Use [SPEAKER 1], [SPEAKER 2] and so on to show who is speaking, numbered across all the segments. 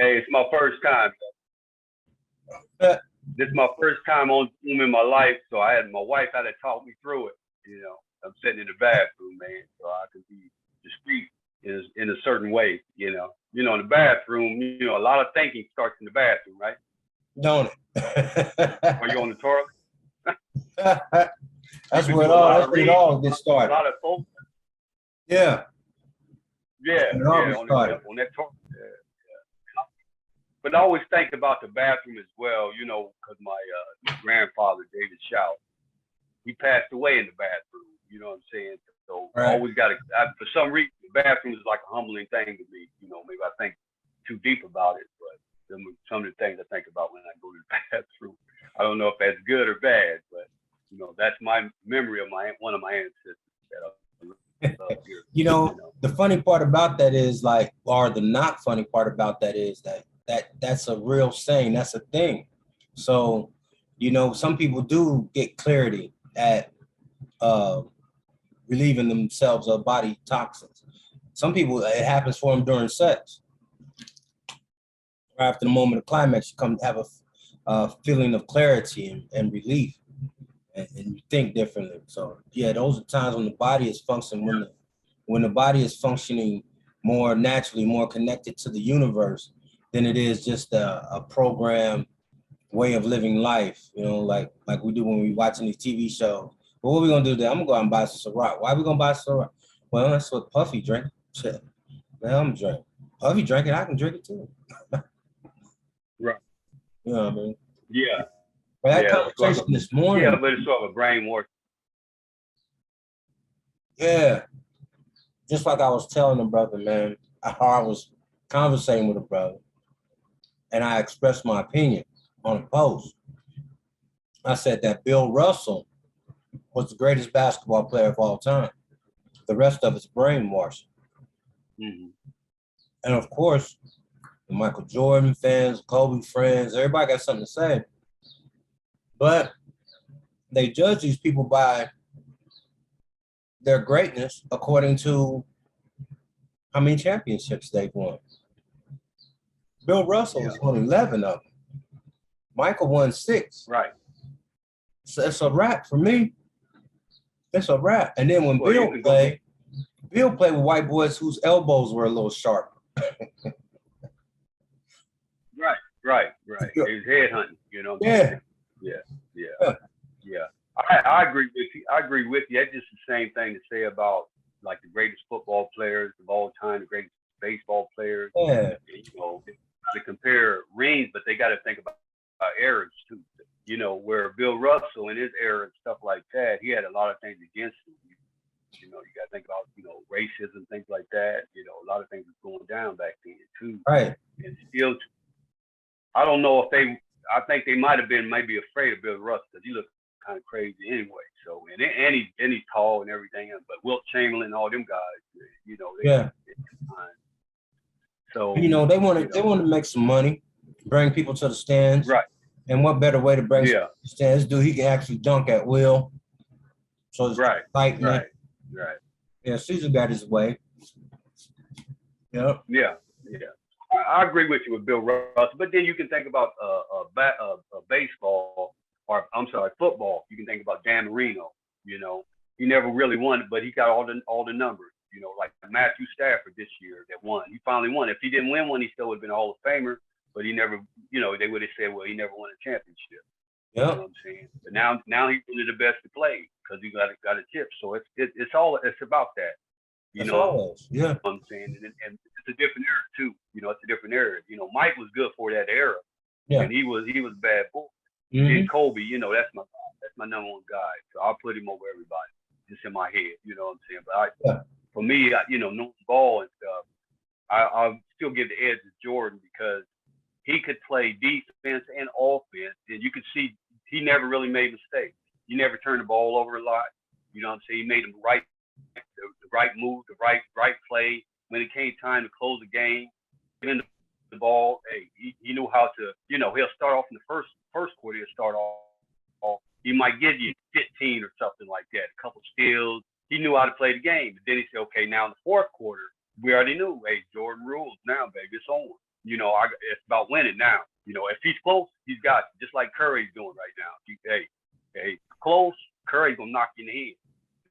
[SPEAKER 1] Hey, it's my first time.
[SPEAKER 2] Uh,
[SPEAKER 1] This is my first time on Zoom in my life, so my wife had to talk me through it. I'm sitting in the bathroom, man, so I can be discreet in a certain way. In the bathroom, a lot of thinking starts in the bathroom, right?
[SPEAKER 2] don't
[SPEAKER 1] Are you on the toilet? You
[SPEAKER 2] That's
[SPEAKER 1] can
[SPEAKER 2] where
[SPEAKER 1] do a lot
[SPEAKER 2] that's
[SPEAKER 1] of
[SPEAKER 2] where it
[SPEAKER 1] reading,
[SPEAKER 2] all gets
[SPEAKER 1] a
[SPEAKER 2] started.
[SPEAKER 1] lot of focus.
[SPEAKER 2] Yeah, that's
[SPEAKER 1] Yeah,
[SPEAKER 2] where it all
[SPEAKER 1] yeah,
[SPEAKER 2] gets started.
[SPEAKER 1] on that toilet. Yeah. But I always think about the bathroom as well, because my grandfather, David Shout, he passed away in the bathroom. You know what I'm saying? So I
[SPEAKER 2] Right.
[SPEAKER 1] always got to, for some reason, the bathroom is like a humbling thing to me. Maybe I think too deep about it, but some of the things I think about when I go to the bathroom. I don't know if that's good or bad, but that's my memory of one of my ancestors that I love here.
[SPEAKER 2] The funny part about that is or the not funny part about that is that's a real saying. That's a thing. So, some people do get clarity at uh, relieving themselves of body toxins. Some people, it happens for them during sex. After the moment of climax, you come have a feeling of clarity and relief, and you think differently. So, yeah, those are times when the body is functioning, when the body is functioning more naturally, more connected to the universe than it is just a program way of living life, like we do when we watching these TV shows. But what we gonna do there? I'm gonna go out and buy some Ciroc. Why we gonna buy Ciroc? Well, that's what Puffy drink. Shit. Man, I'm drinking. Puffy drink it, I can drink it too.
[SPEAKER 1] Right.
[SPEAKER 2] You know what I mean?
[SPEAKER 1] Yeah.
[SPEAKER 2] But that
[SPEAKER 1] Yeah.
[SPEAKER 2] conversation this
[SPEAKER 1] Yeah,
[SPEAKER 2] morning,
[SPEAKER 1] but it's sort of a brainwash.
[SPEAKER 2] yeah, just like I was telling the brother, man, I was conversating with a brother and I expressed my opinion on a post. I said that Bill Russell was the greatest basketball player of all time. The rest of it's brainwashing.
[SPEAKER 1] Mm-hmm.
[SPEAKER 2] And of course, the Michael Jordan fans, Kobe fans, everybody got something to say. But they judge these people by their greatness according to how many championships they've won. Bill Russell has won 11 of them. Michael won 6.
[SPEAKER 1] Right.
[SPEAKER 2] So it's a wrap for me. It's a wrap. And then when
[SPEAKER 1] Well,
[SPEAKER 2] Bill played with white boys whose elbows were a little sharp.
[SPEAKER 1] Right. He was head hunting,
[SPEAKER 2] Yeah.
[SPEAKER 1] Yeah. Yeah. I agree with you. That's just the same thing to say about like the greatest football players of all time, the greatest baseball players.
[SPEAKER 2] Yeah.
[SPEAKER 1] To compare rings, but they got to think about eras too. Where Bill Russell in his era and stuff like that, he had a lot of things against him. You got to think about racism, things like that. A lot of things was going down back then too.
[SPEAKER 2] Right.
[SPEAKER 1] And still, I don't know if I think they might have been maybe afraid of Bill Russell because he looked kind of crazy anyway. So and he's tall and everything, but Wilt Chamberlain and all them guys,
[SPEAKER 2] Yeah.
[SPEAKER 1] So
[SPEAKER 2] they want to make some money, bring people to the stands.
[SPEAKER 1] Right.
[SPEAKER 2] And what better way to bring
[SPEAKER 1] Yeah.
[SPEAKER 2] to the stands? Dude, he can actually dunk at will. So it's
[SPEAKER 1] Right.
[SPEAKER 2] Yeah, Caesar got his way. Yep.
[SPEAKER 1] Yeah. I agree with you with Bill Russell, but then you can think about baseball, or I'm sorry, football. You can think about Dan Marino. He never really won, but he got all the numbers. Like Matthew Stafford this year that won. He finally won. If he didn't win one, he still would have been a Hall of Famer. But he never, they would have said, well, he never won a championship.
[SPEAKER 2] Yep.
[SPEAKER 1] You know what I'm saying? But now he's really the best to play because he got a chip. So it's about that.
[SPEAKER 2] Always. Yeah.
[SPEAKER 1] What I'm saying, and it's a different era too. It's a different era. Mike was good for that era, and he was bad boy.
[SPEAKER 2] Mm-hmm.
[SPEAKER 1] And Kobe, that's my number one guy. So I'll put him over everybody, just in my head. You know what I'm saying? But for me, knowing ball and stuff, I'll still give the edge to Jordan because he could play defense and offense, and you could see he never really made mistakes. He never turned the ball over a lot. You know what I'm saying? He made the right move, the right play. When it came time to close the game, in the ball, hey, he knew how to. He'll start off in the first quarter. He'll start off. He might give you 15 or something like that, a couple steals. He knew how to play the game. But then he said, okay, now in the fourth quarter, we already knew, hey, Jordan rules now, baby, it's on. It's about winning now. If he's close, he's got it, just like Curry's doing right now. Hey, close, Curry's gonna knock you in the head.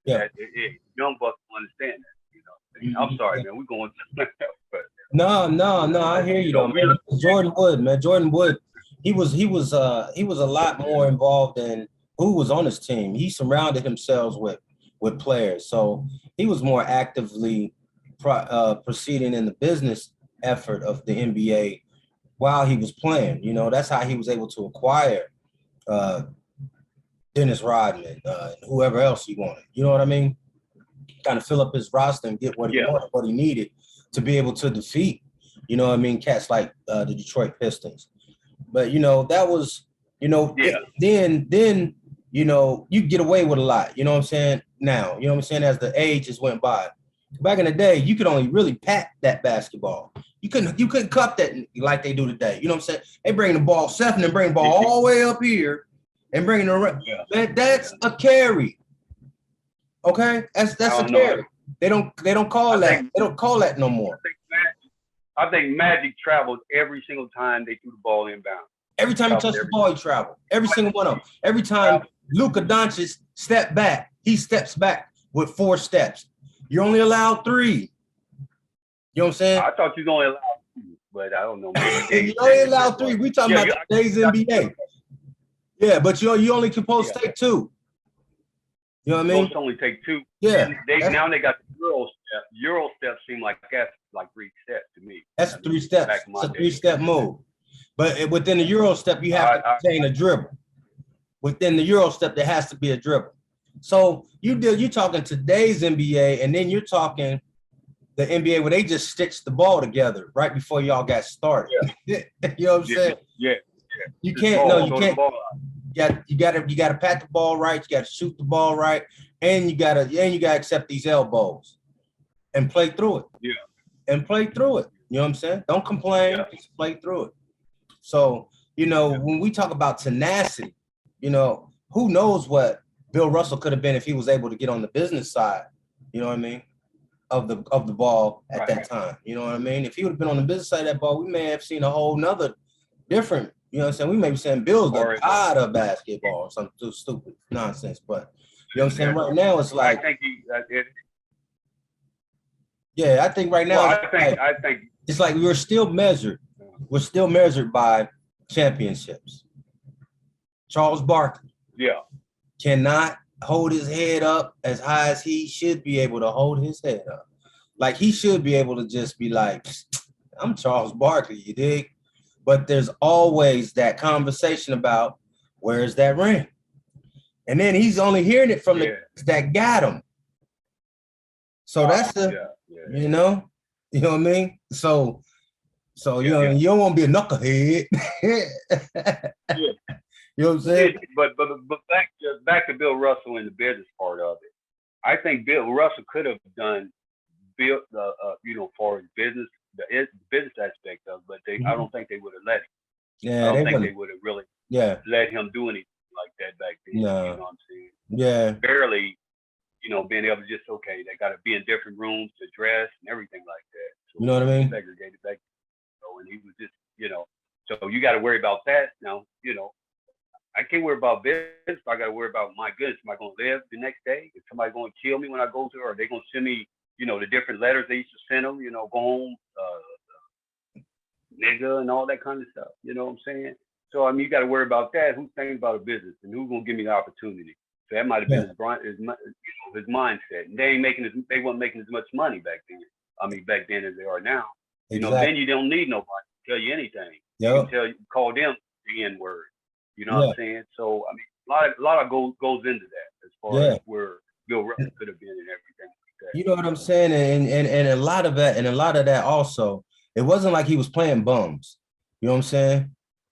[SPEAKER 2] Yeah.
[SPEAKER 1] Young bucks don't understand that. I'm sorry, man. We're going. But
[SPEAKER 2] No. I hear you though, man. Jordan Wood, he was a lot more involved than who was on his team. He surrounded himself with players, so he was more actively proceeding in the business effort of the NBA while he was playing. That's how he was able to acquire Dennis Rodman, and whoever else he wanted. You know what I mean? Kind of fill up his roster and get what he wanted, what he needed to be able to defeat, cats like the Detroit Pistons. But that was, then you get away with a lot. You know what I'm saying? Now, you know what I'm saying? As the ages went by, back in the day, you could only really pat that basketball. You couldn't cup that like they do today. You know what I'm saying? They bring the ball, Stephen, and bring the ball all the way up here and bring it around. Man, that's a carry. Okay, that's a carry. They don't call that. They don't call that no more.
[SPEAKER 1] I think Magic traveled every single time they threw the ball inbound.
[SPEAKER 2] Every time he touched the ball, he traveled. Every single one of them. Every time Luka Doncic stepped back, he steps back with 4 steps. You're only allowed 3. You know what I'm saying?
[SPEAKER 1] I thought you was only allowed 2, but I don't know.
[SPEAKER 2] You only allowed 3. We talking about today's NBA. Yeah, but you only supposed to take 2. You know what I mean?
[SPEAKER 1] Supposed to only take 2.
[SPEAKER 2] Yeah.
[SPEAKER 1] Now they got the Euro step. Euro steps seem like that's like 3 steps to me.
[SPEAKER 2] That's 3 steps. It's a 3-step move. But within the Euro step, you have to contain a dribble. Within the Euro step, there has to be a dribble. So you're talking today's NBA, and then you're talking the NBA where they just stitched the ball together right before y'all got started. Yeah. You know what I'm saying?
[SPEAKER 1] Yeah.
[SPEAKER 2] You can't. You can't. You gotta pat the ball right. You gotta shoot the ball right, and you gotta accept these elbows and play through it.
[SPEAKER 1] Yeah.
[SPEAKER 2] And play through it. You know what I'm saying? Don't complain. Yeah. Just play through it. So when we talk about tenacity, who knows what Bill Russell could have been if he was able to get on the business side. You know what I mean? Of the ball at that time. You know what I mean? If he would have been on the business side of that ball, we may have seen a whole nother different. You know what I'm saying? We may be saying Bill's the god of basketball or some stupid nonsense. But you know what I'm saying? Right now, it's like. I think right now.
[SPEAKER 1] I think
[SPEAKER 2] it's like we're still measured. We're still measured by championships. Charles Barkley.
[SPEAKER 1] Yeah.
[SPEAKER 2] Cannot hold his head up as high as he should be able to hold his head up. Like he should be able to just be like, I'm Charles Barkley, you dig? But there's always that conversation about where's that ring? And then he's only hearing it from the guys that got him. So that's you know what I mean? So you don't want to be a knucklehead. You know what I'm saying?
[SPEAKER 1] But back to Bill Russell and the business part of it. I think Bill Russell could have done for his business, the business aspect of it, but I don't think they would have let him.
[SPEAKER 2] Yeah,
[SPEAKER 1] I don't think they would have really let him do anything like that back then.
[SPEAKER 2] No.
[SPEAKER 1] You know what I'm saying?
[SPEAKER 2] Yeah.
[SPEAKER 1] Barely, being able to just they got to be in different rooms to dress and everything like that. So
[SPEAKER 2] you know what I mean?
[SPEAKER 1] Segregated back. And he was just, so you got to worry about that now. I can't worry about business. I got to worry about my goodness. Am I going to live the next day? Is somebody going to kill me when I go to her? Are they going to send me, the different letters they used to send them, go home, nigga, and all that kind of stuff. You know what I'm saying? So, you got to worry about that. Who's thinking about a business and who's going to give me the opportunity? So that might have been his mindset. And they weren't making as much money back then. Back then as they are now.
[SPEAKER 2] Exactly.
[SPEAKER 1] Then you don't need nobody to tell you anything.
[SPEAKER 2] Yep.
[SPEAKER 1] You can call them the N-word. You know what I'm saying? So a lot of goes into that as far as where Bill Russell could have been and everything like that.
[SPEAKER 2] You know what I'm saying? And a lot of that also, it wasn't like he was playing bums. You know what I'm saying?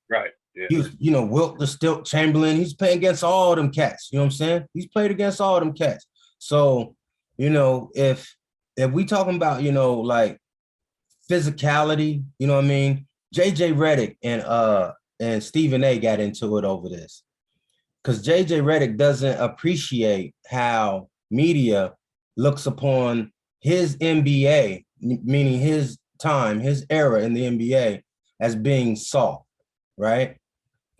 [SPEAKER 1] Right. Yeah.
[SPEAKER 2] He was, Wilt the Stilt Chamberlain, he's playing against all them cats. You know what I'm saying? He's played against all them cats. So, if we talking about, like physicality, you know what I mean? JJ Redick and Stephen A got into it over this because JJ Redick doesn't appreciate how media looks upon his NBA, meaning his time, his era in the NBA as being soft, right?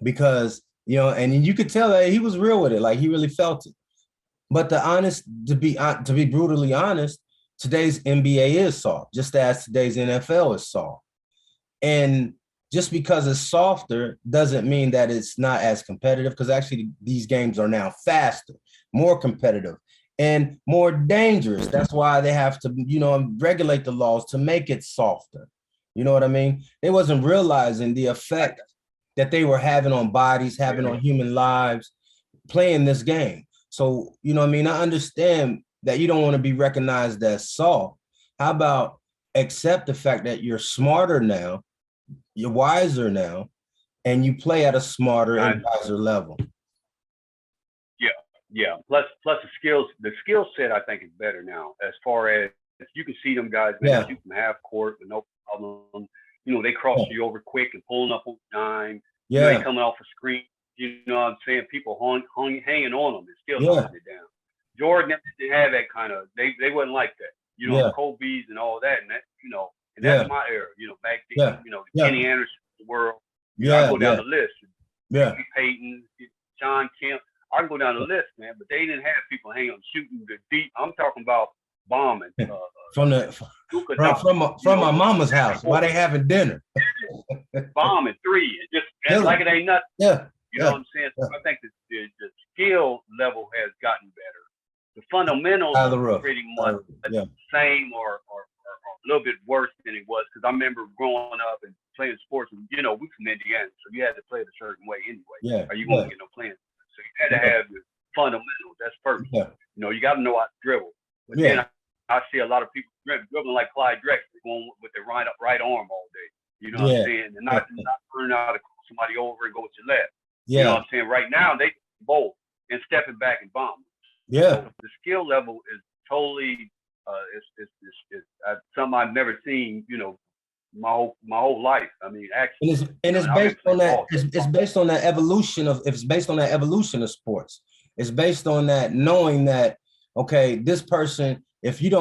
[SPEAKER 2] Because, you know, and you could tell that he was real with it, like he really felt it. But to be brutally honest, today's NBA is soft, just as today's NFL is soft. And just because it's softer doesn't mean that it's not as competitive, because actually these games are now faster, more competitive, and more dangerous. That's why they have to, you know, regulate the laws to make it softer. You know what I mean? They wasn't realizing the effect that they were having on bodies, having on human lives, playing this game. So, you know what I mean? I understand that you don't want to be recognized as soft. How about accept the fact that you're smarter now, you're wiser now, and you play at a smarter and wiser level.
[SPEAKER 1] Yeah. Plus the skill set I think is better now. As far as you can see them guys, man, shoot from half court with no problem. You know, they cross you over quick and pulling up on dime. You know, they coming off a screen. You know what I'm saying? People hanging on them and still knocking it down. Jordan didn't have that kind of. They wasn't like that. You know, Kobe's and all that, and that, you know, and that's my era. You know, back then, you know, Kenny Anderson of the world. I go down the list. Peyton, John Kemp. I can go down the list, man. But they didn't have people hanging on shooting the deep. I'm talking about bombing.
[SPEAKER 2] From my mama's house while they having dinner.
[SPEAKER 1] Bombing three, just like it ain't nothing. You know what I'm saying? So I think the skill level has gotten better. The fundamentals are pretty much the same or a little bit worse than it was. Because I remember growing up and playing sports. And, you know, we from Indiana, so you had to play it a certain way anyway. Or you won't get no playing. So you had to have the fundamentals. That's first. You know, you got to know how to dribble. But then I see a lot of people dribbling like Clyde Drexler, going with their right arm all day. You know what I'm saying? And not learning how to call somebody over and go with your left. You know what I'm saying? Right now, they both and stepping back and bombing. So the skill level is totally it's something I've never seen. You know, my whole life. I mean, actually,
[SPEAKER 2] it's based on that. It's based on that evolution of. It's based on that evolution of sports. It's based on that knowing that, okay, this person, if you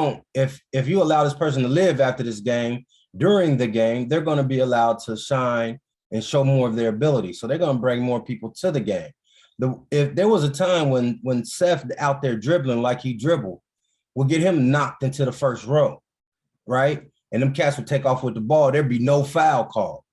[SPEAKER 2] allow this person to live after this game, during the game, they're going to be allowed to shine and show more of their ability. So they're going to bring more people to the game. If there was a time when Seth out there dribbling like he dribbled, would get him knocked into the first row, right? And them cats would take off with the ball. There'd be no foul call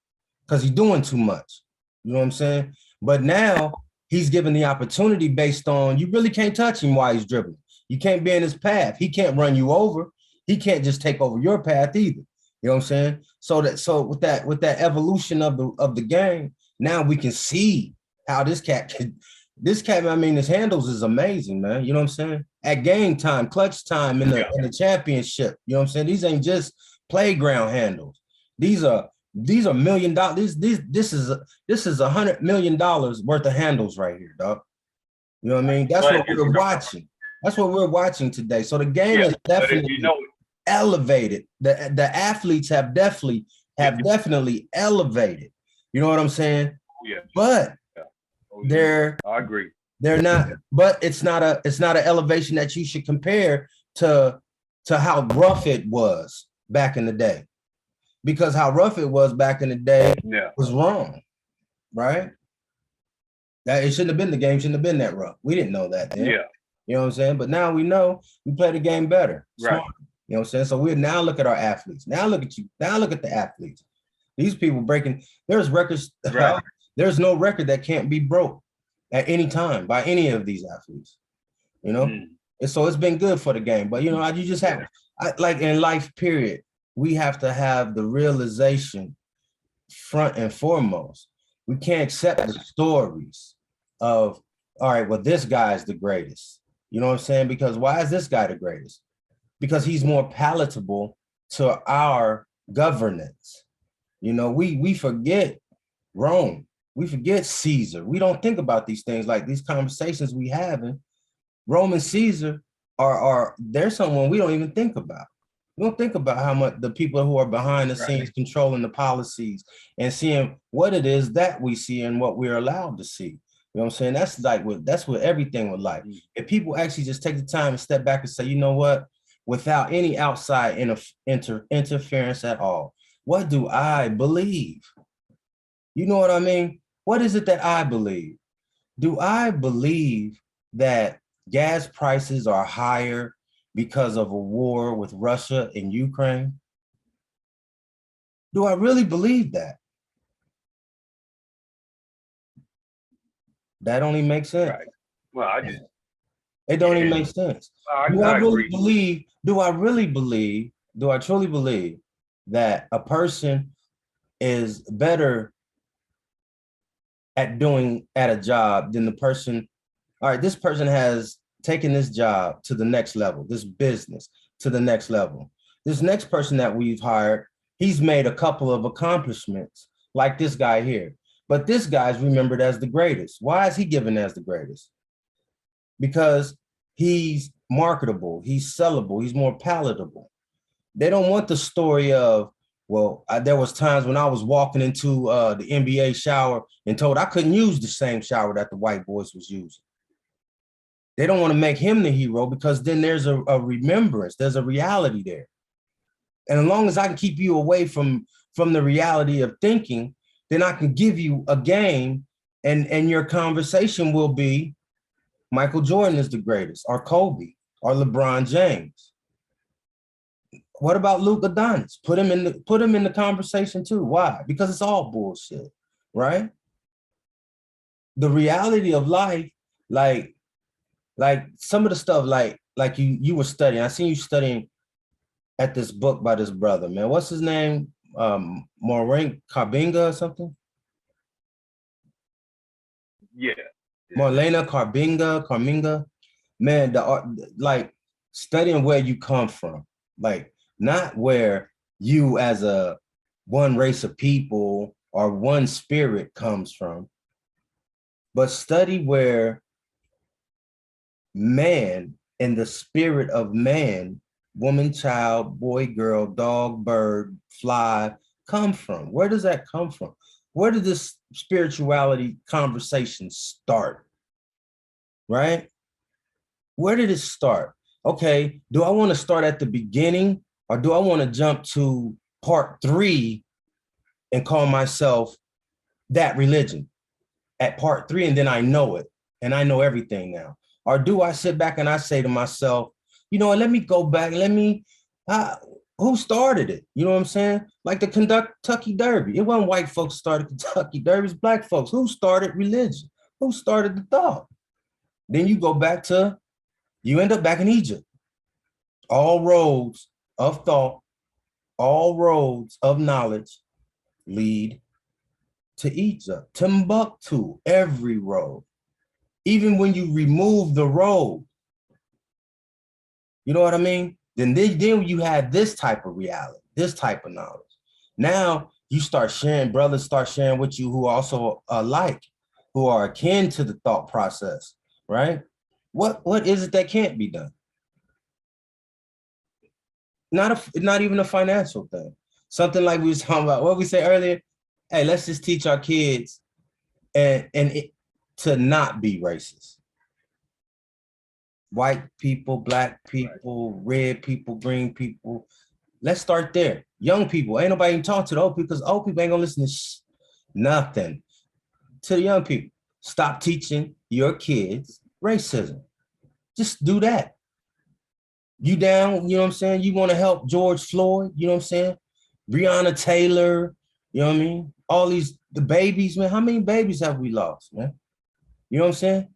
[SPEAKER 2] because he's doing too much. You know what I'm saying? But now he's given the opportunity based on you really can't touch him while he's dribbling. You can't be in his path. He can't run you over. He can't just take over your path either. You know what I'm saying? So with that evolution of the game, now we can see how this cat, I mean, his handles is amazing, man. You know what I'm saying? At game time, clutch time in the championship. You know what I'm saying? These ain't just playground handles. These are $1 million. This is $100 million worth of handles right here, dog. You know what I mean? That's what we're watching. That's what we're watching today. So the game is definitely elevated. The athletes have definitely elevated. You know what I'm saying? But
[SPEAKER 1] I agree.
[SPEAKER 2] They're not, but it's not an elevation that you should compare to how rough it was back in the day. Because how rough it was back in the day was wrong, right? That it shouldn't have been, the game shouldn't have been that rough. We didn't know that then. You know what I'm saying? But now we know, we play the game better. Right. You know what I'm saying? So we now look at our athletes. Now look at you. Now look at the athletes. These people breaking, there's records. Right. There's no record that can't be broke at any time by any of these athletes. You know? And so it's been good for the game. But, you know, you just have, like in life, period, we have to have the realization front and foremost. We can't accept the stories of, all right, well, this guy is the greatest. You know what I'm saying? Because why is this guy the greatest? Because he's more palatable to our governance. You know, we forget Rome. We forget Caesar. We don't think about these things, like these conversations we having. Rome and Caesar they're someone we don't even think about. We don't think about how much the people who are behind the scenes controlling the policies and seeing what it is that we see and what we're allowed to see. You know what I'm saying? That's what everything with life. If people actually just take the time and step back and say, you know what, without any outside interference at all, what do I believe? You know what I mean? What is it that I believe? Do I believe that gas prices are higher because of a war with Russia and Ukraine? Do I really believe that? That only makes sense.
[SPEAKER 1] Right. Well, I just
[SPEAKER 2] It don't even
[SPEAKER 1] yeah,
[SPEAKER 2] make sense.
[SPEAKER 1] I agree.
[SPEAKER 2] Do I really believe, do I truly believe that a person is better at doing at a job than the person, all right, this person has taken this job to the next level, this business to the next level. This next person that we've hired, he's made a couple of accomplishments like this guy here. But this guy's remembered as the greatest. Why is he given as the greatest? Because he's marketable, he's sellable, he's more palatable. They don't want the story of, well, there was times when I was walking into the NBA shower and told I couldn't use the same shower that the white boys was using. They don't want to make him the hero because then there's a remembrance, there's a reality there. And as long as I can keep you away from the reality of thinking, then I can give you a game and your conversation will be Michael Jordan is the greatest, or Kobe, or LeBron James. What about Luka Doncic? Put him in the conversation too. Why? Because it's all bullshit, right? The reality of life, like some of the stuff, like you were studying. I seen you studying at this book by this brother, man. What's his name? Maureen Carbinga or something?
[SPEAKER 1] Yeah.
[SPEAKER 2] Marlena Carminga. Man, the art, like studying where you come from, like not where you as a one race of people or one spirit comes from, but study where man and the spirit of man, woman, child, boy, girl, dog, bird, fly, come from. Where does that come from? Where did this spirituality conversation start? Right? Where did it start? Okay, do I want to start at the beginning or do I want to jump to part 3 and call myself that religion at part 3 and then I know it and I know everything now? Or do I sit back and I say to myself, you know what, let me go back, who started it? You know what I'm saying? Like the Kentucky Derby. It wasn't white folks started Kentucky Derby, it's black folks. Who started religion? Who started the thought? Then you go back to, you end up back in Egypt. All roads of thought, all roads of knowledge lead to Egypt, Timbuktu, every road. Even when you remove the road, you know what I mean? Then you have this type of reality, this type of knowledge. Now you start sharing, brothers start sharing with you who also alike, who are akin to the thought process, right? What is it that can't be done? Not even a financial thing. Something like we was talking about, what we say earlier, hey, let's just teach our kids to not be racist. White people, black people, red people, green people. Let's start there. Young people, ain't nobody even talking to the old people because old people ain't gonna listen to nothing. To the young people, stop teaching your kids racism. Just do that. You down, you know what I'm saying? You want to help George Floyd, you know what I'm saying? Breonna Taylor, you know what I mean? All the babies, man. How many babies have we lost, man? You know what I'm saying?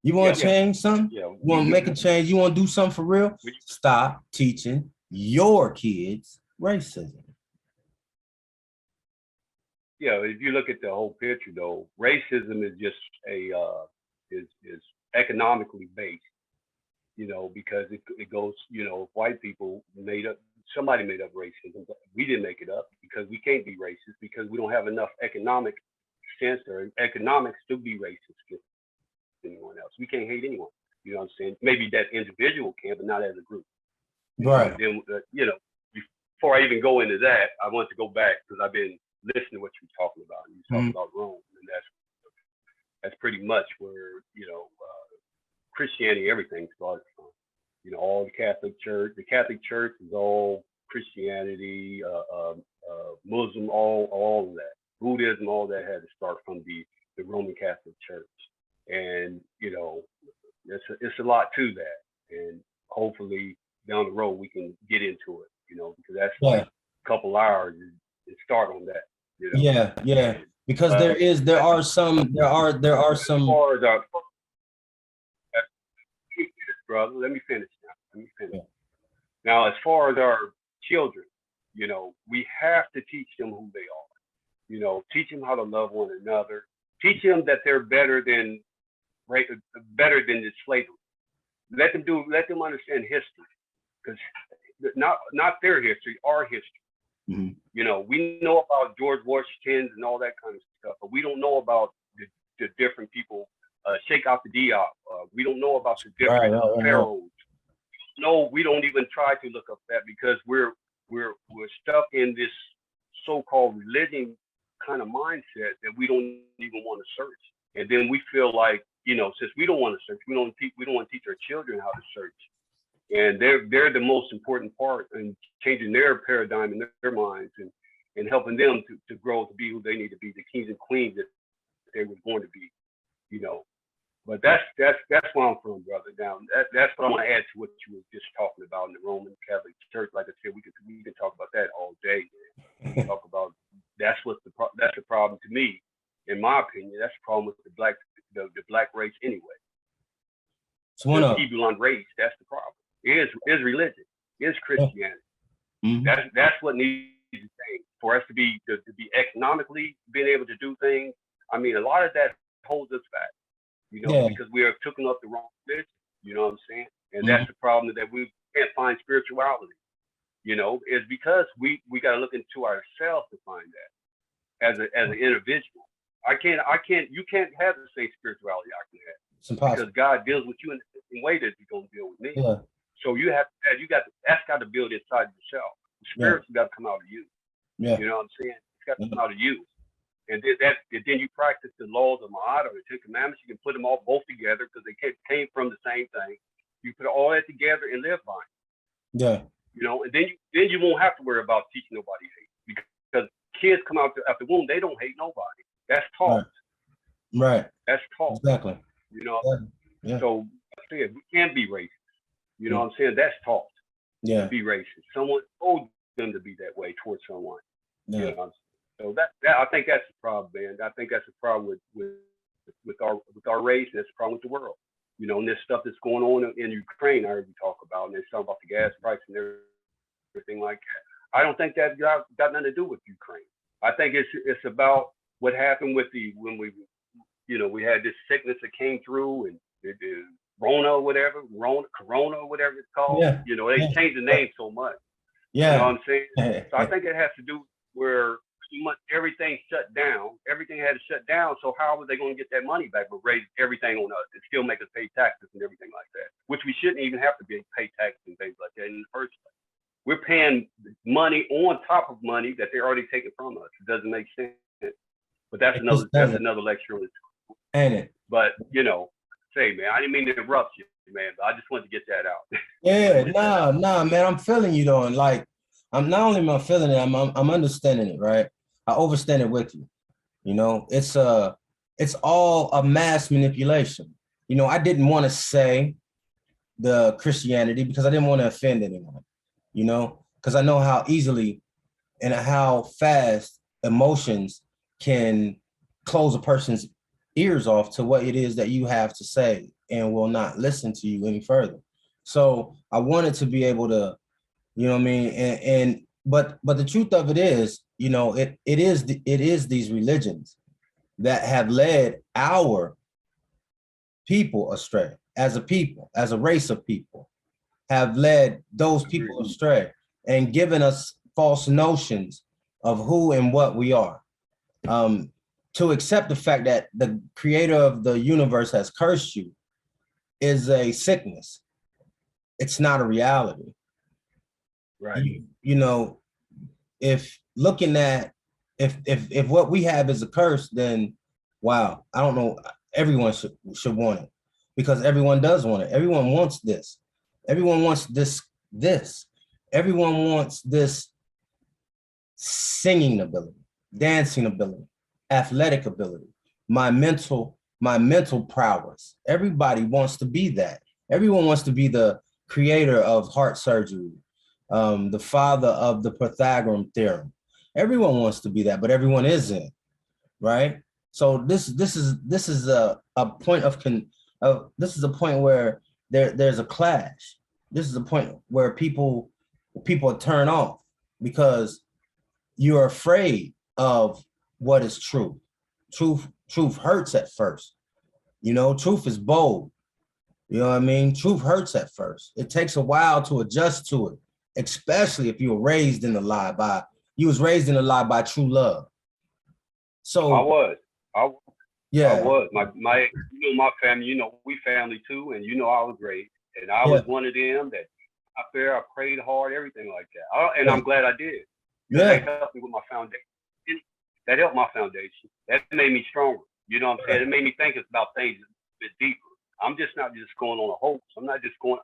[SPEAKER 2] You want to change something?
[SPEAKER 1] Yeah.
[SPEAKER 2] You want to make a change? You want to do something for real? Stop teaching your kids racism.
[SPEAKER 1] Yeah, if you look at the whole picture, though, racism is just is economically based. You know, because it goes, you know, white people somebody made up racism, but we didn't make it up because we can't be racist because we don't have enough economic sense or economics to be racist to anyone else. We can't hate anyone. You know what I'm saying? Maybe that individual can, but not as a group.
[SPEAKER 2] Right.
[SPEAKER 1] Then, you know, before I even go into that, I want to go back because I've been listening to what you were talking about. You talking about Rome, and that's pretty much where, you know, Christianity, everything started from. You know, all the Catholic Church. The Catholic Church is all Christianity, Muslim, all of that. Buddhism, all that had to start from the Roman Catholic Church. And, you know, it's a lot to that. And hopefully down the road we can get into it, you know, because that's like a couple hours and start on that, you know.
[SPEAKER 2] Yeah. Because there are some.
[SPEAKER 1] As far as our, brother, let me finish now.
[SPEAKER 2] Yeah.
[SPEAKER 1] Now, as far as our children, you know, we have to teach them who they are. You know, teach them how to love one another. Teach them that they're better than the slavery. Let them understand history, because not their history, our history.
[SPEAKER 2] Mm-hmm.
[SPEAKER 1] You know, we know about George Washington and all that kind of stuff, but we don't know about the different people. Sheikh Anta Diop. We don't know about the different pharaohs. No, we don't even try to look up that, because we're stuck in this so-called religion kind of mindset that we don't even want to search. And then we feel like, you know, since we don't want to search, we don't want to teach our children how to search. And they're the most important part in changing their paradigm in their minds, and helping them to grow to be who they need to be, the kings and queens that they were born to be, you know. But that's where I'm from, brother. Now that's what I want to add to what you were just talking about in the Roman Catholic Church. Like I said, we can talk about that all day. Talk about that's the problem to me, in my opinion. That's the problem with the black race anyway.
[SPEAKER 2] So the
[SPEAKER 1] Hebrew race, that's the problem. Is religion, is Christianity.
[SPEAKER 2] Mm-hmm.
[SPEAKER 1] That's what needs to change for us to be economically being able to do things. I mean, a lot of that holds us back. You know, because we are taking up the wrong religion, you know what I'm saying? And that's the problem, that we can't find spirituality, you know, is because we got to look into ourselves to find that as an individual. You can't have the same spirituality I can have.
[SPEAKER 2] It's impossible.
[SPEAKER 1] Because God deals with you in the same way that He's going to deal with me.
[SPEAKER 2] Yeah.
[SPEAKER 1] So that's got to build inside yourself. The spirit's got to come out of you.
[SPEAKER 2] Yeah.
[SPEAKER 1] You know what I'm saying? It's got to come out of you. And then you practice the laws of Ma'at, or the Ten Commandments. You can put them all both together, because they came from the same thing. You put all that together and live by it.
[SPEAKER 2] Yeah.
[SPEAKER 1] You know, and then you won't have to worry about teaching nobody hate, because kids come out after womb, they don't hate nobody. That's taught.
[SPEAKER 2] Right.
[SPEAKER 1] That's taught.
[SPEAKER 2] Exactly.
[SPEAKER 1] You know.
[SPEAKER 2] Yeah.
[SPEAKER 1] So I said we can't be racist. You know what I'm saying? That's taught.
[SPEAKER 2] Yeah.
[SPEAKER 1] To be racist. Someone told them to be that way towards someone.
[SPEAKER 2] Yeah.
[SPEAKER 1] You know what I'm saying? So that I think that's the problem, man. I think that's the problem with our race. And that's the problem with the world. You know, and this stuff that's going on in Ukraine, I heard you talk about, and they're talking about the gas price and everything like that. I don't think that got nothing to do with Ukraine. I think it's about what happened with when we had this sickness that came through, and the Corona, whatever it's called.
[SPEAKER 2] Yeah.
[SPEAKER 1] You know, they changed the name so much.
[SPEAKER 2] Yeah.
[SPEAKER 1] You know what I'm saying? So I think it has to do where everything shut down. Everything had to shut down. So how were they going to get that money back, but raise everything on us and still make us pay taxes and everything like that, which we shouldn't even have to pay taxes and things like that in the first place. We're paying money on top of money that they're already taking from us. It doesn't make sense. But that's another lecture on this.
[SPEAKER 2] Ain't it?
[SPEAKER 1] But you know, say, man, I didn't mean to interrupt you, man, but I just wanted to get that out.
[SPEAKER 2] Yeah, nah, man, I'm feeling you though, and like, I'm not only am I feeling it, I'm understanding it, right? I understand it with you. You know, it's all a mass manipulation. You know, I didn't want to say the Christianity because I didn't want to offend anyone, you know, because I know how easily and how fast emotions can close a person's ears off to what it is that you have to say and will not listen to you any further. So I wanted to be able to, you know what I mean? But the truth of it is, you know, it is these religions that have led our people astray, as a people, as a race of people, have led those people astray and given us false notions of who and what we are. To accept the fact that the creator of the universe has cursed you is a sickness. It's not a reality.
[SPEAKER 1] Right.
[SPEAKER 2] You know, if looking at if what we have is a curse, then wow, I don't know. Everyone should want it, because everyone does want it. Everyone wants this. Everyone wants this. Everyone wants this singing ability, dancing ability, athletic ability, my mental prowess. Everybody wants to be that. Everyone wants to be the creator of heart surgery, the father of the Pythagorean theorem. Everyone wants to be that, but everyone isn't, right? So this is a point this is a point where there's a clash. This is a point where people turn off because you're afraid of what is true. Truth hurts at first. You know, truth is bold. You know what I mean? Truth hurts at first. It takes a while to adjust to it, especially if you were raised in the lie by true love. So
[SPEAKER 1] I was.
[SPEAKER 2] yeah.
[SPEAKER 1] I was. My my family, we family too, and I was raised. And I was one of them that I prayed hard, everything like that. And I'm glad I did. That helped me with my foundation. That helped my foundation. That made me stronger. You know what I'm saying? It made me think about things a bit deeper. I'm just not just going on a hoax. I'm not just going.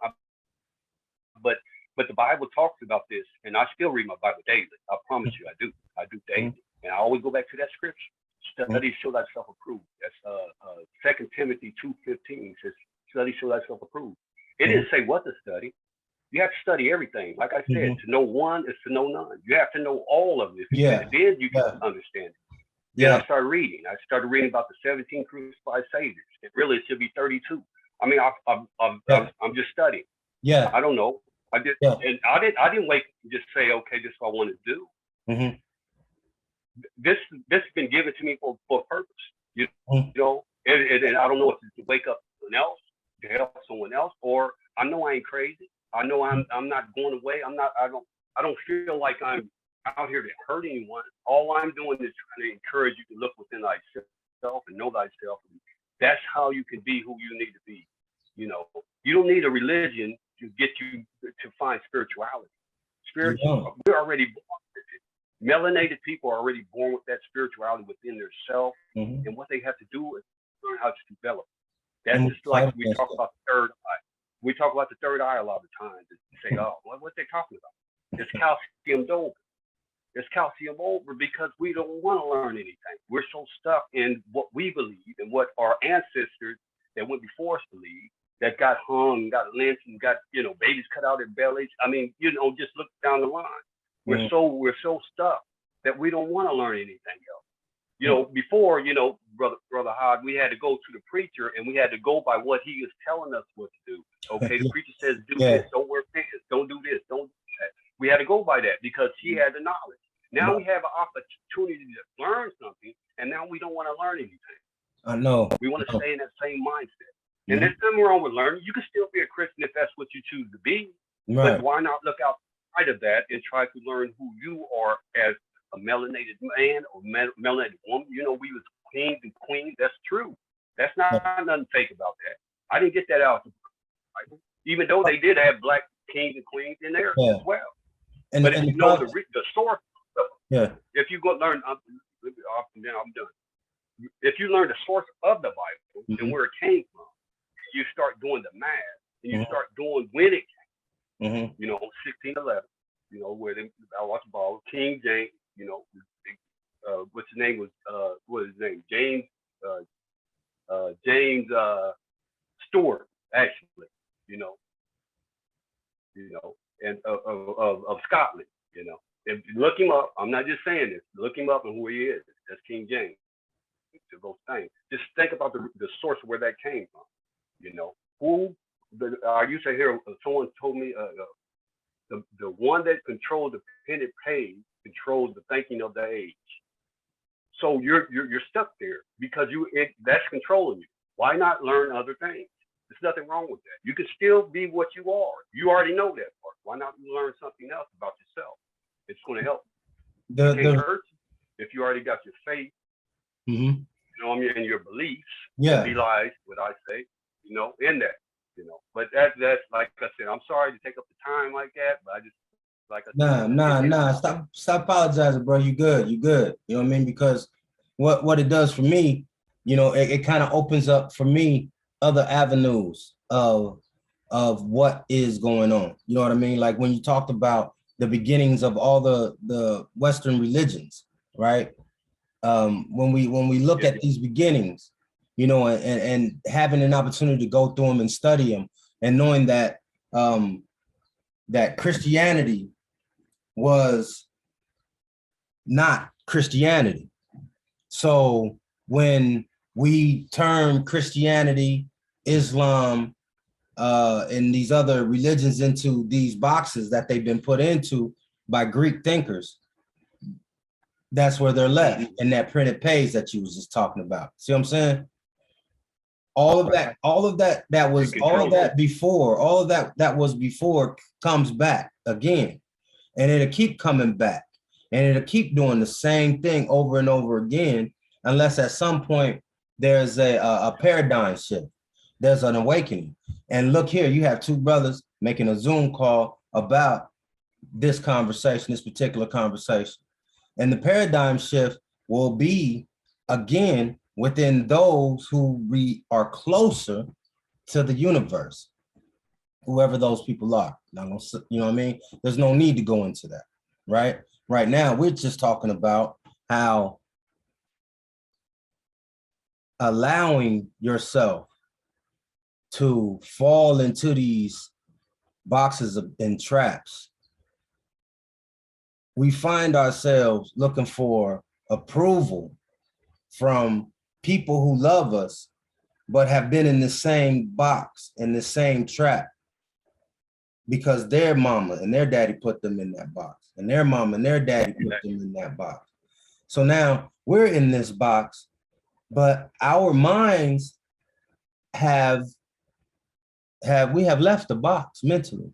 [SPEAKER 1] But the Bible talks about this, and I still read my Bible daily. I promise you, I do. I do daily, and I always go back to that scripture. Study, show thyself approved. That's 2 Timothy 2:15 says, "Study, show thyself approved." It didn't say what to study. You have to study everything. Like I said, to know one is to know none. You have to know all of it. Then you can understand it. Then I started reading. I started reading about the 17 crucified saviors. It really should be 32. I mean, I'm just studying.
[SPEAKER 2] Yeah.
[SPEAKER 1] I don't know. I did, and I didn't wake up and just say, okay, this is what I want to do.
[SPEAKER 2] Mm-hmm.
[SPEAKER 1] This has been given to me for a purpose. You know, and I don't know if it's to wake up someone else, to help someone else, or I know I ain't crazy. I know I'm not going away. I don't feel like I'm out here to hurt anyone. All I'm doing is trying to encourage you to look within thyself and know thyself. That's how you can be who you need to be. You know, you don't need a religion to get you to find spirituality. We're already born with it. Melanated people are already born with that spirituality within their self, and what they have to do is learn how to develop. That's just like we talk about the third eye. We talk about the third eye a lot of times and say, oh, what they talking about? It's calcium over. It's calcium over because we don't want to learn anything. We're so stuck in what we believe and what our ancestors that went before us believed, that got hung, got lynched, and got, babies cut out their bellies. I mean, just look down the line. We're so stuck that we don't want to learn anything else. Before, Brother Hod, we had to go to the preacher and we had to go by what he is telling us what to do. Okay, the preacher says, do this, don't wear pants, don't do this, don't do that. We had to go by that because he had the knowledge. Now we have an opportunity to learn something, and now we don't want to learn anything.
[SPEAKER 2] I know.
[SPEAKER 1] We want to stay in that same mindset. And there's nothing wrong with learning. You can still be a Christian if that's what you choose to be. Right. But why not look outside of that and try to learn who you are as a melanated man or melanated woman? We was kings and queens. That's true. That's not nothing fake about that. I didn't get that out of the Bible, even though they did have black kings and queens in there as well. But if you know the source, if you go learn, then I'm done. If you learn the source of the Bible and where it came from, you start doing the math and you start doing when it came. 1611. Where I watched the ball, King James. What's his name was what is his name? James Stewart, actually. And of Scotland. If you look him up, I'm not just saying this. Look him up and who he is. That's King James. Those things. Just think about the source of where that came from. I used to hear someone told me the one that controlled the printed page controls the thinking of the age. So you're stuck there because that's controlling you. Why not learn other things? There's nothing wrong with that. You can still be what you are. You already know that part. Why not learn something else about yourself? It's going to help. It can't hurt you if you already got your faith, and your beliefs. Belies what I say, in that. But that's like I said. I'm sorry to take up the time like that, but I just like I said,
[SPEAKER 2] Stop apologizing, bro. You good. You know what I mean? Because what it does for me, it kind of opens up for me other avenues of what is going on. You know what I mean? Like when you talked about the beginnings of all the Western religions, right? when we look at these beginnings, you know, and having an opportunity to go through them and study them, and knowing that that Christianity was not Christianity. So when we term Christianity, Islam, and these other religions into these boxes that they've been put into by Greek thinkers, that's where they're left in that printed page that you was just talking about. See what I'm saying? All of that was before comes back again, and it'll keep coming back, and it'll keep doing the same thing over and over again, unless at some point there's a paradigm shift, there's an awakening. And look here, you have two brothers making a Zoom call about this conversation, this particular conversation. And the paradigm shift will be, again, within those who are closer to the universe, whoever those people are. Not gonna, you know what I mean? There's no need to go into that, right? Right now, we're just talking about how allowing yourself to fall into these boxes and traps. We find ourselves looking for approval from people who love us, but have been in the same box, in the same trap, because their mama and their daddy put them in that box, and their mama and their daddy put them in that box. So now we're in this box, but our minds we have left the box mentally.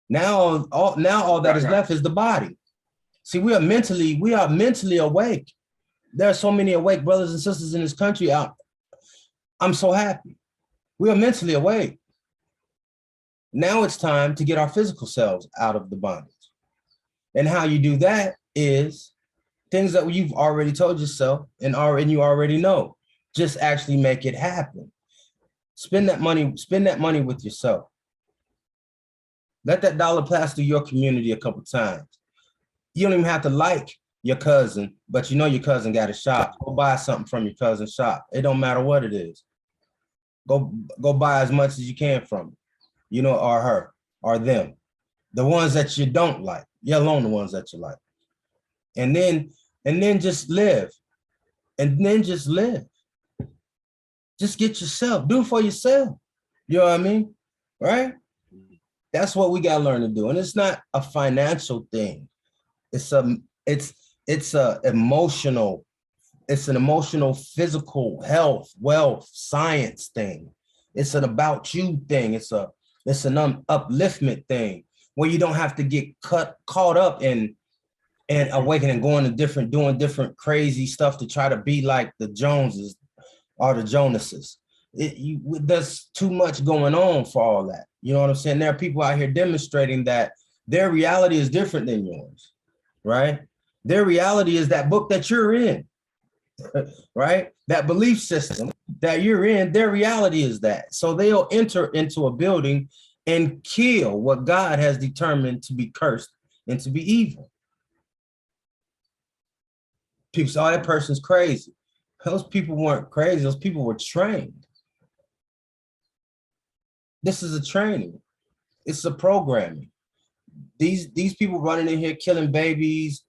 [SPEAKER 2] Now all that is left is the body. See, we are mentally awake. There are so many awake brothers and sisters in this country. I'm so happy. We are mentally awake. Now it's time to get our physical selves out of the bondage. And how you do that is things that you've already told yourself and you already know. Just actually make it happen. Spend that money with yourself. Let that dollar pass through your community a couple times. You don't even have to like your cousin, but you know your cousin got a shop. Go buy something from your cousin's shop. It don't matter what it is. Go buy as much as you can from it, you know, or her, or them. The ones that you don't like, you alone the ones that you like. And then just live. And then just live. Just get yourself, do it for yourself. You know what I mean? Right? That's what we gotta learn to do. And it's not a financial thing. It's an emotional, physical health, wealth, science thing. It's an about you thing. It's an upliftment thing where you don't have to get caught up in awakening, doing different crazy stuff to try to be like the Joneses or the Jonases. There's too much going on for all that. You know what I'm saying? There are people out here demonstrating that their reality is different than yours, right? Their reality is that book that you're in, right? That belief system that you're in, their reality is that. So they'll enter into a building and kill what God has determined to be cursed and to be evil. People say, oh, that person's crazy. Those people weren't crazy. Those people were trained. This is a training. It's a programming. These people running in here killing babies,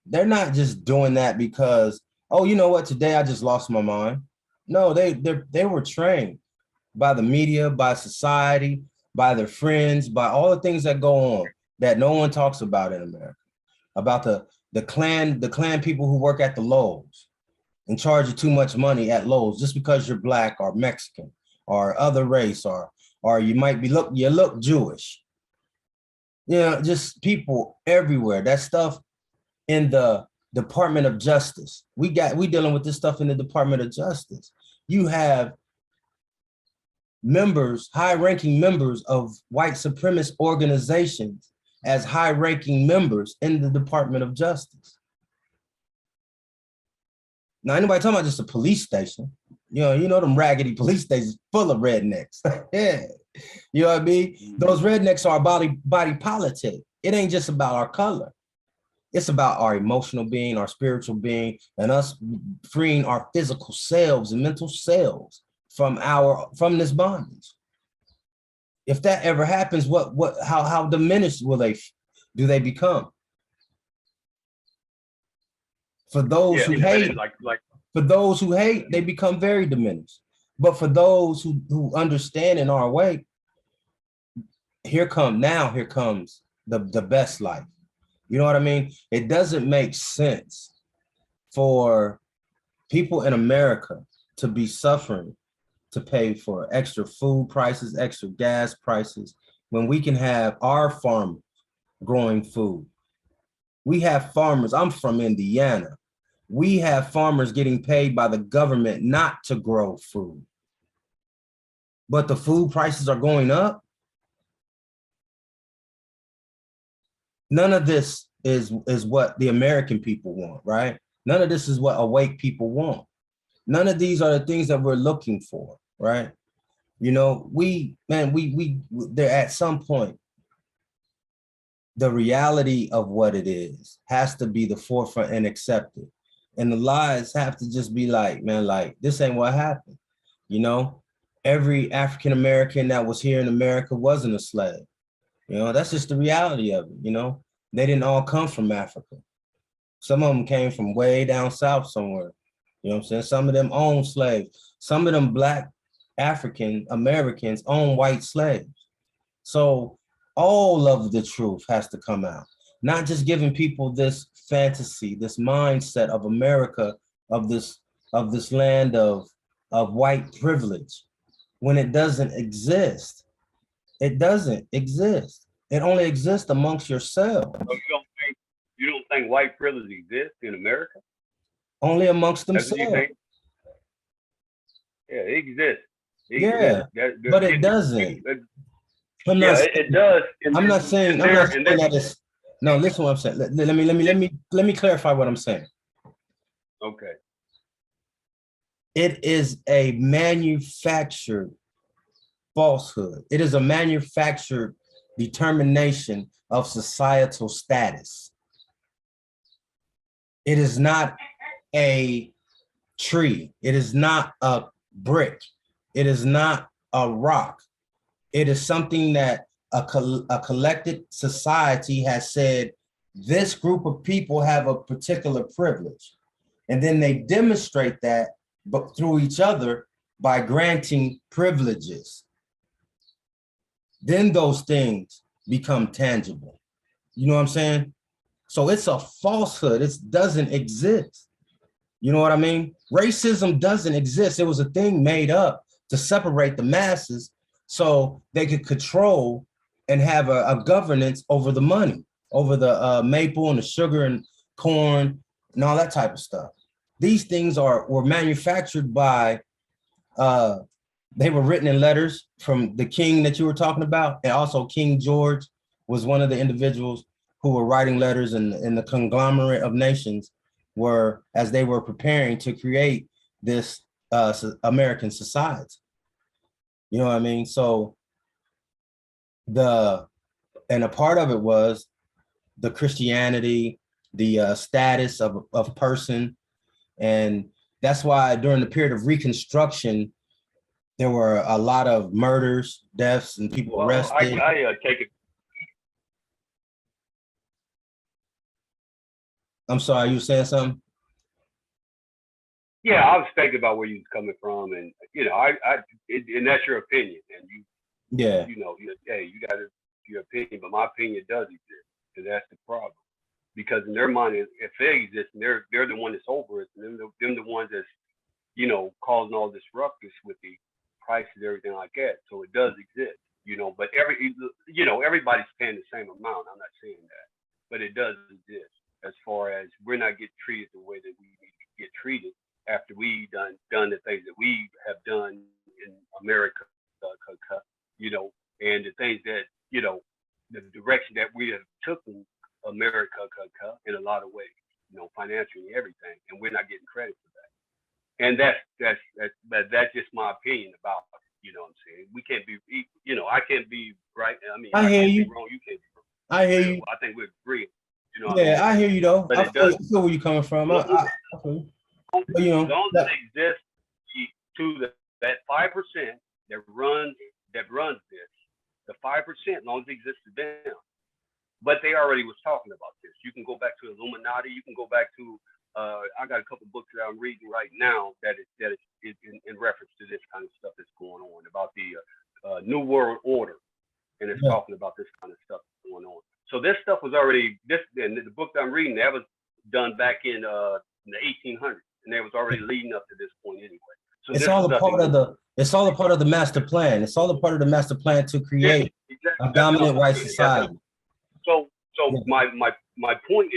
[SPEAKER 2] they're not just doing that because, oh, you know what, today I just lost my mind. No, they were trained by the media, by society, by their friends, by all the things that go on that no one talks about in America. About the clan people who work at the Lowe's and charge you too much money at Lowe's just because you're Black or Mexican or other race or you might be you look Jewish. You know, just people everywhere. That stuff in the Department of Justice. We dealing with this stuff in the Department of Justice. You have members, high-ranking members of white supremacist organizations as high-ranking members in the Department of Justice. Now, anybody talking about just a police station? You know them raggedy police stations full of rednecks. Yeah, you know what I mean? Those rednecks are body politic. It ain't just about our color. It's about our emotional being, our spiritual being, and us freeing our physical selves and mental selves from this bondage. If that ever happens, how diminished do they become? For those who hate, for those who hate, they become very diminished. But for those who understand and are awake, here comes the best life. You know what I mean? It doesn't make sense for people in America to be suffering to pay for extra food prices, extra gas prices, when we can have our farmers growing food. We have farmers. I'm from Indiana. We have farmers getting paid by the government not to grow food. But the food prices are going up. None of this is what the American people want, right? None of this is what awake people want. None of these are the things that we're looking for, right? You know, there at some point, the reality of what it is has to be the forefront and accepted. And the lies have to just be like, man, like, this ain't what happened. You know, every African American that was here in America wasn't a slave. You know, that's just the reality of it. You know, they didn't all come from Africa. Some of them came from way down south somewhere. You know what I'm saying? Some of them owned slaves. Some of them Black African Americans own white slaves. So all of the truth has to come out, not just giving people this fantasy, this mindset of America, of this land of white privilege, when it doesn't exist. It doesn't exist. It only exists amongst yourselves.
[SPEAKER 1] So you don't think white privilege exists in America?
[SPEAKER 2] Only amongst themselves.
[SPEAKER 1] Yeah, it exists.
[SPEAKER 2] Yeah, but it doesn't.
[SPEAKER 1] It does.
[SPEAKER 2] I'm not saying that it's. No, listen what I'm saying. Let me clarify what I'm saying.
[SPEAKER 1] Okay.
[SPEAKER 2] It is a manufactured falsehood. It is a manufactured determination of societal status. It is not a tree. It is not a brick. It is not a rock. It is something that a collected society has said, this group of people have a particular privilege. And then they demonstrate that but through each other by granting privileges. Then those things become tangible. You know what I'm saying? So it's a falsehood. It doesn't exist. You know what I mean? Racism doesn't exist. It was a thing made up to separate the masses so they could control and have a governance over the money, over the maple and the sugar and corn and all that type of stuff. These things were manufactured by, they were written in letters from the king that you were talking about. And also King George was one of the individuals who were writing letters in the conglomerate of nations as they were preparing to create this American society. You know what I mean? So and a part of it was the Christianity, the status of person. And that's why during the period of Reconstruction, there were a lot of murders, deaths, and people arrested.
[SPEAKER 1] I take it.
[SPEAKER 2] I'm sorry, you were saying something?
[SPEAKER 1] Yeah, I was thinking about where you was coming from, and and that's your opinion, and you got your opinion, but my opinion does exist, and that's the problem. Because in their mind, if they exist, and they're the one that's over it, and them the ones that's causing all this ruckus with the prices and everything like that. So it does exist, but everybody's paying the same amount. I'm not saying that, but it does exist. As far as we're not getting treated the way that we need to get treated after we done the things that we have done in America, and the things that the direction that we have taken America in a lot of ways, financially and everything, and we're not getting credit for that. And that's just my opinion about it. You know what I'm saying? We can't be, I can't be right. I mean,
[SPEAKER 2] I hear you.
[SPEAKER 1] Be wrong. You can't be wrong.
[SPEAKER 2] I hear you.
[SPEAKER 1] I think we agree. You know what I mean?
[SPEAKER 2] Yeah, I hear you though.
[SPEAKER 1] But
[SPEAKER 2] I
[SPEAKER 1] it
[SPEAKER 2] feel,
[SPEAKER 1] does.
[SPEAKER 2] I feel where you're coming from. I feel you. But, you
[SPEAKER 1] As
[SPEAKER 2] know,
[SPEAKER 1] long as it exists to that 5% that runs this, the 5%, as long as it exists to them. But they already was talking about this. You can go back to Illuminati. You can go back to I got a couple of books that I'm reading right now that is in reference to this kind of stuff that's going on about the New World Order, and it's
[SPEAKER 2] yeah,
[SPEAKER 1] talking about this kind of stuff going on. So this stuff was already and the book that I'm reading that was done back in the 1800s, and they was already leading up to this point anyway. So
[SPEAKER 2] it's
[SPEAKER 1] this
[SPEAKER 2] all
[SPEAKER 1] is
[SPEAKER 2] a part
[SPEAKER 1] nothing
[SPEAKER 2] of
[SPEAKER 1] new.
[SPEAKER 2] it's all a part of the master plan. It's all a part of the master plan to
[SPEAKER 1] Yeah,
[SPEAKER 2] create
[SPEAKER 1] exactly.
[SPEAKER 2] a
[SPEAKER 1] That's what
[SPEAKER 2] dominant
[SPEAKER 1] I'm
[SPEAKER 2] white
[SPEAKER 1] saying.
[SPEAKER 2] society.
[SPEAKER 1] So
[SPEAKER 2] Yeah.
[SPEAKER 1] my point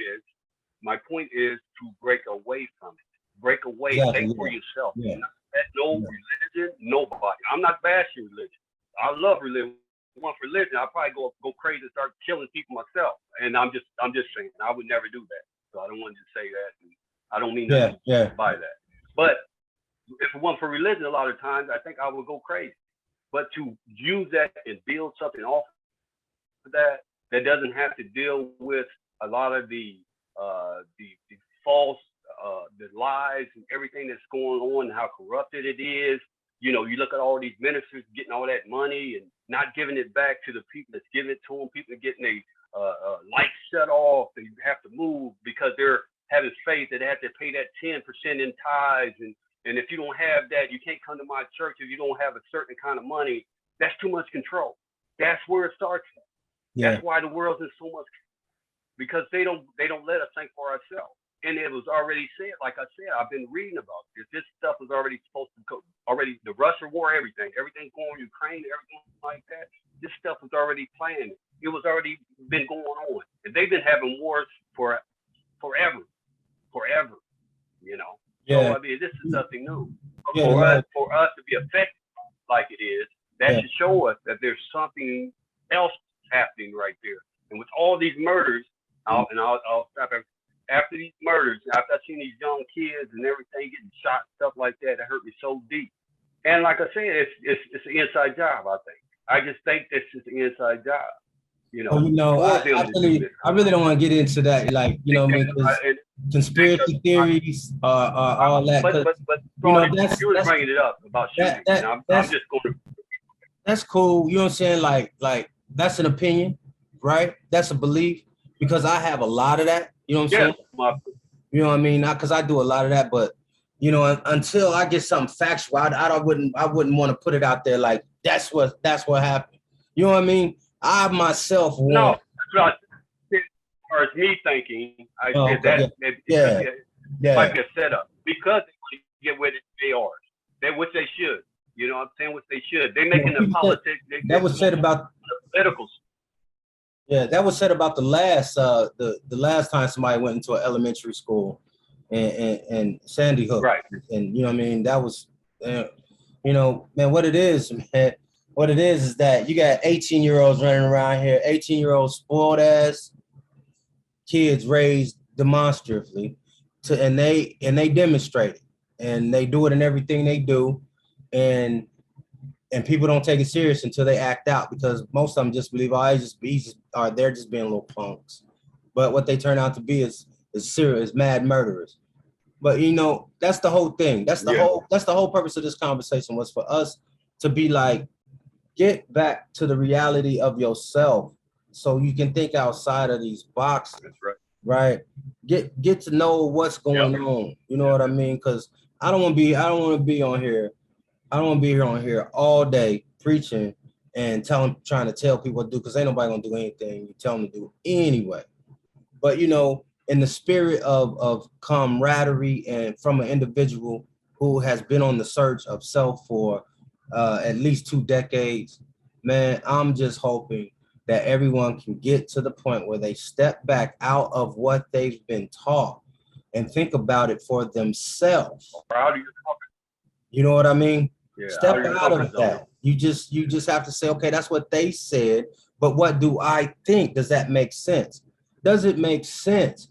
[SPEAKER 1] is to break away from it. Break away.
[SPEAKER 2] Exactly.
[SPEAKER 1] Think for yourself.
[SPEAKER 2] Yeah.
[SPEAKER 1] Not let no
[SPEAKER 2] Yeah.
[SPEAKER 1] religion, nobody. I'm not bashing religion. I love religion. Once religion, I'd probably go crazy and start killing people myself. And I'm just saying I would never do that. So I don't want to say that. And I don't mean
[SPEAKER 2] Yeah.
[SPEAKER 1] nothing
[SPEAKER 2] Yeah.
[SPEAKER 1] by that. But if it weren't for religion, a lot of times I think I would go crazy. But to use that and build something off of that doesn't have to deal with a lot of the false the lies and everything that's going on and how corrupted it is. You know, you look at all these ministers getting all that money and not giving it back to the people that's giving it to them. People are getting lights shut off. They have to move because they're having faith that they have to pay that 10% in tithes. And if you don't have that, you can't come to my church if you don't have a certain kind of money. That's too much control. That's where it starts.
[SPEAKER 2] Yeah.
[SPEAKER 1] That's why the world's in so much, because they don't let us think for ourselves. And it was already said, like I said, I've been reading about this. This stuff was already supposed to go, already the Russia war, everything going on, Ukraine, everything like that. This stuff was already planned. It was already been going on. And they've been having wars for forever. You know.
[SPEAKER 2] Yeah.
[SPEAKER 1] So I mean, this is nothing new.
[SPEAKER 2] Yeah,
[SPEAKER 1] For us to be affected like it is, that should show us that there's something else happening right there. And with all these murders, I'll stop after these murders. After I've seen these young kids and everything getting shot, stuff like that, it hurt me so deep. And like I said, it's an inside job. I just think this is an inside job. You know,
[SPEAKER 2] well, you know, I really don't want to get into that, like, you know, because conspiracy theories are all that.
[SPEAKER 1] But
[SPEAKER 2] you know,
[SPEAKER 1] you were bringing it up about shooting. I'm just going to.
[SPEAKER 2] That's cool. You know what I'm saying? Like that's an opinion, right? That's a belief, because I have a lot of that. You know what I'm saying? You know what I mean? Because I do a lot of that, but you know, until I get something factual, I wouldn't want to put it out there like that's what happened. You know what I mean? I myself
[SPEAKER 1] no, as far as me thinking, I said that it might be a setup because they want to get where they are, which they should. You know what I'm saying? Which they should. They're making the politics.
[SPEAKER 2] That was said about
[SPEAKER 1] politicals.
[SPEAKER 2] Yeah, that was said about the last the last time somebody went into an elementary school and Sandy Hook.
[SPEAKER 1] Right.
[SPEAKER 2] And you know what I mean? That was you know, man, what it is, man. What it is that you got 18-year-olds running around here, 18-year-olds spoiled ass kids raised demonstratively and they demonstrate it, and they do it in everything they do, and people don't take it serious until they act out, because most of them just believe, they're just being little punks. But what they turn out to be is serious mad murderers. But you know, that's the whole thing. That's the whole purpose of this conversation, was for us to be like, get back to the reality of yourself so you can think outside of these boxes.
[SPEAKER 1] That's right.
[SPEAKER 2] Right? Get to know what's going on. You know what I mean? Because I don't want to be on here. I don't want to be here on here all day preaching and trying to tell people what to do, because ain't nobody gonna do anything you tell them to do anyway. But you know, in the spirit of camaraderie and from an individual who has been on the search of self for at least 2 decades, man, I'm just hoping that everyone can get to the point where they step back out of what they've been taught and think about it for themselves. You know what I mean? Yeah, step out of that. You just have to say, okay, that's what they said, but what do I think? Does that make sense? Does it make sense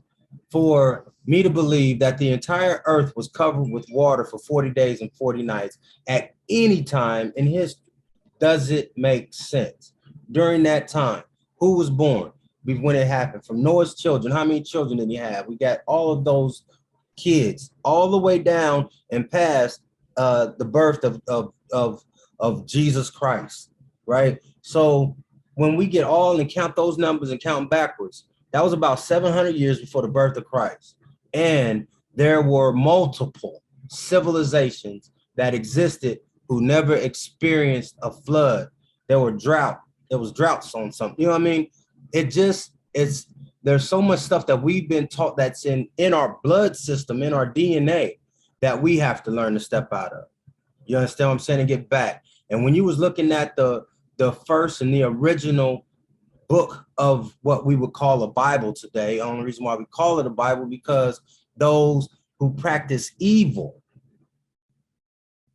[SPEAKER 2] for me to believe that the entire earth was covered with water for 40 days and 40 nights at any time in history? Does it make sense? During that time, who was born? when it happened. From Noah's children, how many children did he have? We got all of those kids all the way down and past the birth of Jesus Christ, right? So when we get all and count those numbers and count backwards, that was about 700 years before the birth of Christ. And there were multiple civilizations that existed who never experienced a flood. There was droughts on something. You know what I mean? There's so much stuff that we've been taught that's in our blood system, in our DNA, that we have to learn to step out of. You understand what I'm saying? And get back. And when you was looking at the first and the original book of what we would call a Bible today, the only reason why we call it a Bible, because those who practice evil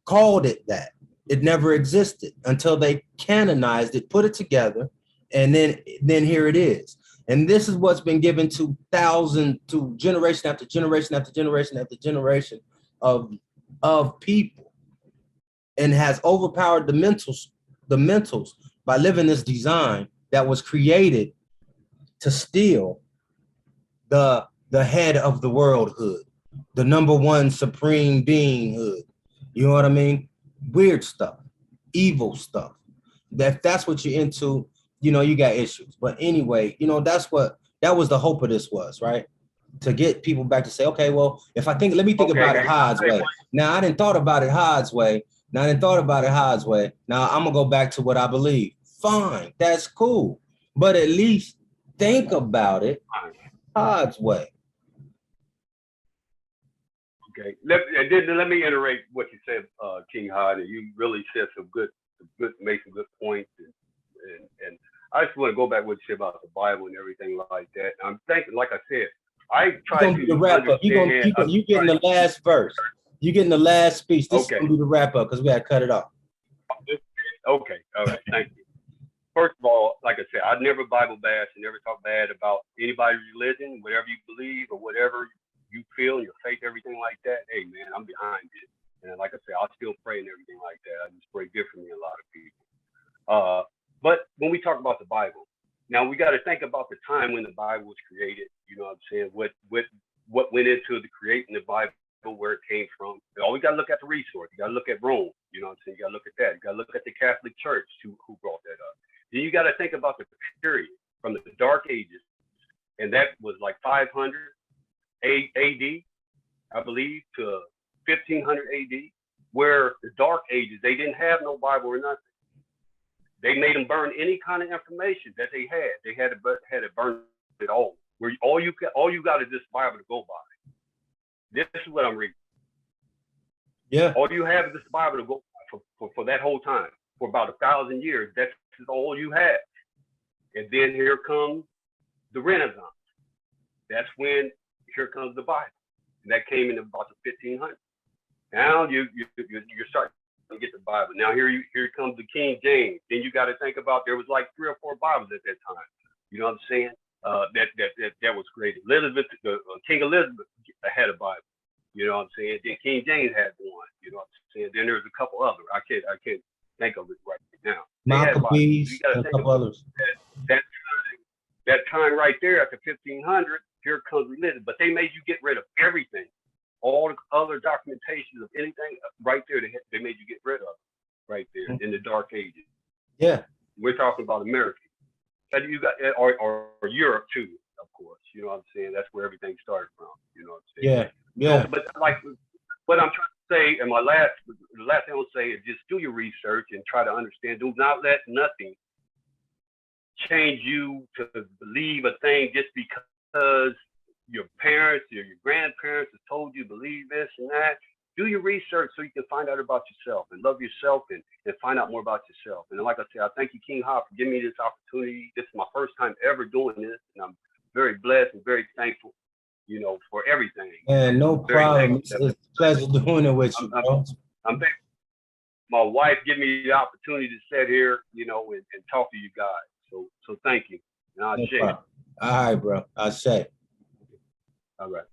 [SPEAKER 2] called it that. It never existed until they canonized it, put it together, and then here it is. And this is what's been given to generation after generation after generation after generation of people, and has overpowered the mentals by living this design that was created to steal the head of the worldhood, the number one supreme beinghood. You know what I mean? Weird stuff, evil stuff. That's what you're into, you know, you got issues. But anyway, you know, that was the hope of this was, right? To get people back to say, okay, well, let me think about it Hod's way. Now, I didn't thought about it Hod's way. Now, I'm gonna go back to what I believe. Fine, that's cool. But at least think about it Hod's way.
[SPEAKER 1] Okay. Let me iterate what you said, King Hod, and you really said made some good points, and I just want to go back to what you said about the Bible and everything like that. I'm thinking, like I said, I try to
[SPEAKER 2] wrap up. You getting the last verse. You getting the last speech. This is gonna be the wrap up because we gotta cut it off.
[SPEAKER 1] Okay. All right. Thank you. First of all, like I said, I'd never Bible bash and never talk bad about anybody's religion, whatever you believe or whatever you feel, your faith, everything like that. Hey, man, I'm behind it. And like I said, I'll still pray and everything like that. I just pray differently than a lot of people. But when we talk about the Bible, now we got to think about the time when the Bible was created. You know what I'm saying? What went into the creating the Bible, where it came from. You always got to look at the resource. You got to look at Rome. You know what I'm saying? You got to look at that. You got to look at the Catholic Church who brought that up. Then you got to think about the period from the Dark Ages, and that was like 500 AD, I believe, to 1500 AD, where the Dark Ages, they didn't have no Bible or nothing. They made them burn any kind of information that they had. They had to burn it all. Where all you got is this Bible to go by. This is what I'm reading.
[SPEAKER 2] Yeah.
[SPEAKER 1] All you have is this Bible to go by for that whole time, for about 1,000 years. That's all you have. And then here comes the Renaissance. That's when here comes the Bible. And that came in about the 1500s. Now you're starting to get the Bible. Now here comes the King James. Then you got to think about there was like 3 or 4 Bibles at that time. You know what I'm saying? That was great. King Elizabeth had a Bible. You know what I'm saying? Then King James had one. You know what I'm saying? Then there's a couple other. I can't think of it right now.
[SPEAKER 2] Maccabees and a couple others.
[SPEAKER 1] That time right there at the 1500, here comes religion. But they made you get rid of everything. All the other documentation of anything right there, they made you get rid of right there in the Dark Ages.
[SPEAKER 2] Yeah.
[SPEAKER 1] We're talking about America. And you got or Europe too, of course. You know what I'm saying? That's where everything started from. You know what I'm saying?
[SPEAKER 2] Yeah.
[SPEAKER 1] So, but like what I'm trying to say, and the last thing I will say is just do your research and try to understand. Do not let nothing change you to believe a thing just because your parents or your grandparents have told you believe this and that. Do your research so you can find out about yourself and love yourself and find out more about yourself. And like I said, I thank you, King Hod, for giving me this opportunity. This is my first time ever doing this, and I'm very blessed and very thankful, you know, for everything.
[SPEAKER 2] And no problem. It's a pleasure doing it with you, bro.
[SPEAKER 1] I'm thankful. My wife gave me the opportunity to sit here, you know, and talk to you guys. So thank you. And I'll share.
[SPEAKER 2] All right, bro. I'll say.
[SPEAKER 1] All right.